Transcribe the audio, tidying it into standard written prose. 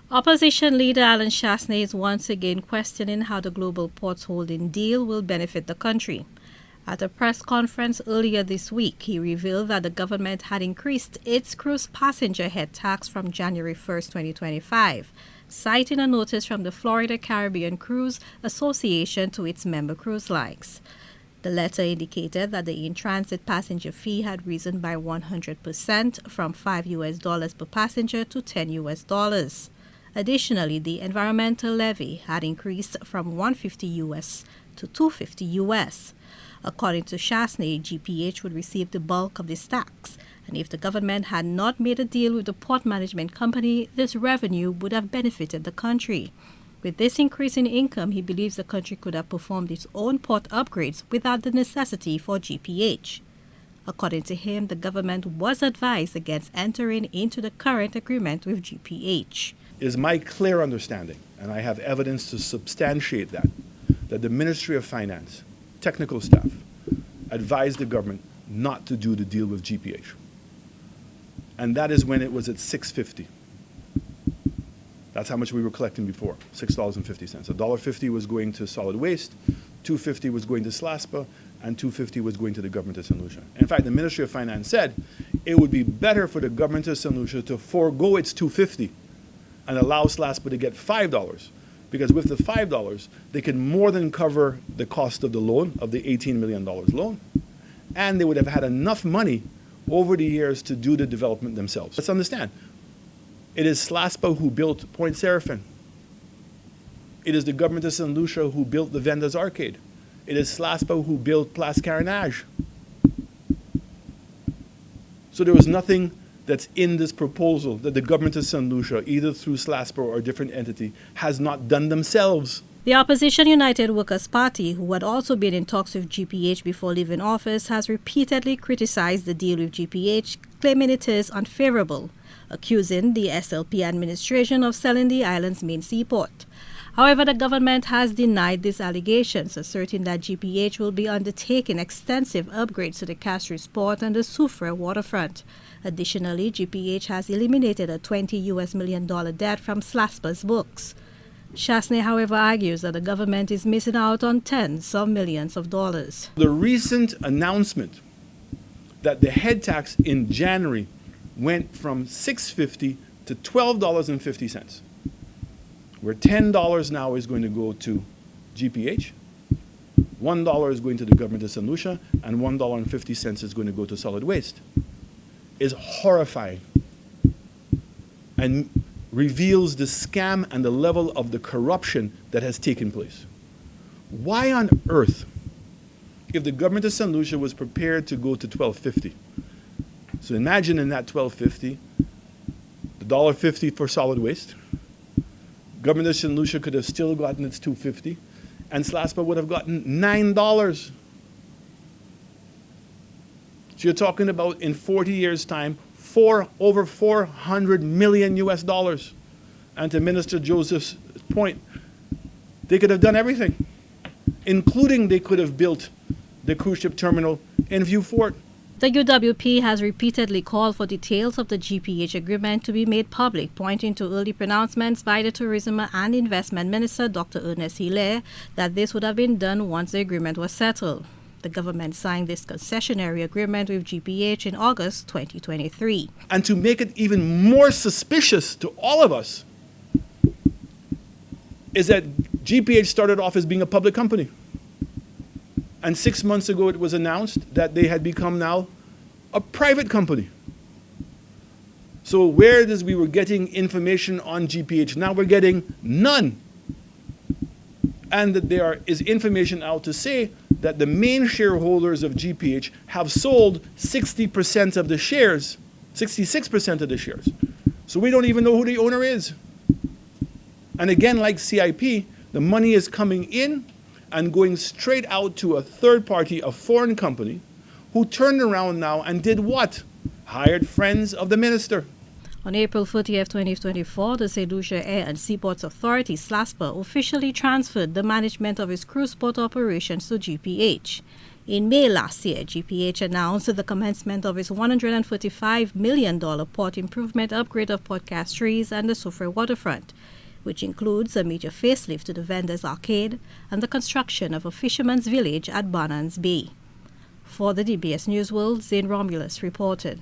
Opposition leader Alan Chastanet is once again questioning how the global ports holding deal will benefit the country. At a press conference earlier this week, he revealed that the government had increased its cruise passenger head tax from January 1, 2025, citing a notice from the Florida Caribbean Cruise Association to its member cruise lines. The letter indicated that the in-transit passenger fee had risen by 100% from $5 per passenger to $10. Additionally, the environmental levy had increased from $150 to $250. According to Chastanet, GPH would receive the bulk of this tax, and if the government had not made a deal with the port management company, this revenue would have benefited the country. With this increase in income, he believes the country could have performed its own port upgrades without the necessity for GPH. According to him, the government was advised against entering into the current agreement with GPH. It is my clear understanding, and I have evidence to substantiate that the Ministry of Finance, technical staff, advised the government not to do the deal with GPH. And that is when it was at $6.50. That's how much we were collecting before, $6.50. $1.50 was going to solid waste, $2.50 was going to SLASPA, and $2.50 was going to the government of St. Lucia. In fact, the Ministry of Finance said it would be better for the government of St. Lucia to forego its $2.50 and allow SLASPA to get $5, because with the $5, they could more than cover the cost of the loan, of the $18 million loan, and they would have had enough money over the years to do the development themselves. Let's understand, it is SLASPA who built Point Seraphin. It is the government of St. Lucia who built the Vendors Arcade. It is SLASPA who built Place Carénage. So there was nothing that's in this proposal that the government of St. Lucia, either through SLASPA or a different entity, has not done themselves. The opposition United Workers' Party, who had also been in talks with GPH before leaving office, has repeatedly criticized the deal with GPH, claiming it is unfavorable, accusing the SLP administration of selling the island's main seaport. However, the government has denied these allegations, asserting that GPH will be undertaking extensive upgrades to the Castries port and the Soufrière waterfront. Additionally, GPH has eliminated a $20 million debt from SLASPA's books. Chastanet, however, argues that the government is missing out on tens of millions of dollars. The recent announcement that the head tax in January went from $6.50 to $12.50, where $10 now is going to go to GPH, $1 is going to the government of St. Lucia, and $1.50 is going to go to solid waste, is horrifying and reveals the scam and the level of the corruption that has taken place. Why on earth, if the government of St. Lucia was prepared to go to $12.50, so imagine in that $12.50, the $1.50 for solid waste, government of St. Lucia could have still gotten its $2.50, and SLASPA would have gotten $9. So you're talking about, in 40 years' time, over $400 million US. And to Minister Joseph's point, they could have done everything, including they could have built the cruise ship terminal in Vieux Fort. The UWP has repeatedly called for details of the GPH agreement to be made public, pointing to early pronouncements by the Tourism and Investment Minister, Dr. Ernest Hilaire, that this would have been done once the agreement was settled. The government signed this concessionary agreement with GPH in August 2023. And to make it even more suspicious to all of us is that GPH started off as being a public company. And 6 months ago, it was announced that they had become now a private company. So whereas we were getting information on GPH, now we're getting none. And that there is information out to say that the main shareholders of GPH have sold 60% of the shares, 66% of the shares. So we don't even know who the owner is. And again, like CIP, the money is coming in and going straight out to a third party, a foreign company, who turned around now and did what? Hired friends of the minister. On April 30th, 2024, the St. Lucia Air and Seaports Authority, SLASPA, officially transferred the management of its cruise port operations to GPH. In May last year, GPH announced the commencement of its $145 million port improvement upgrade of Port Castries and the Soufrière waterfront, which includes a major facelift to the Vendors Arcade and the construction of a fisherman's village at Barnans Bay. For the DBS News World, Zane Romulus reported.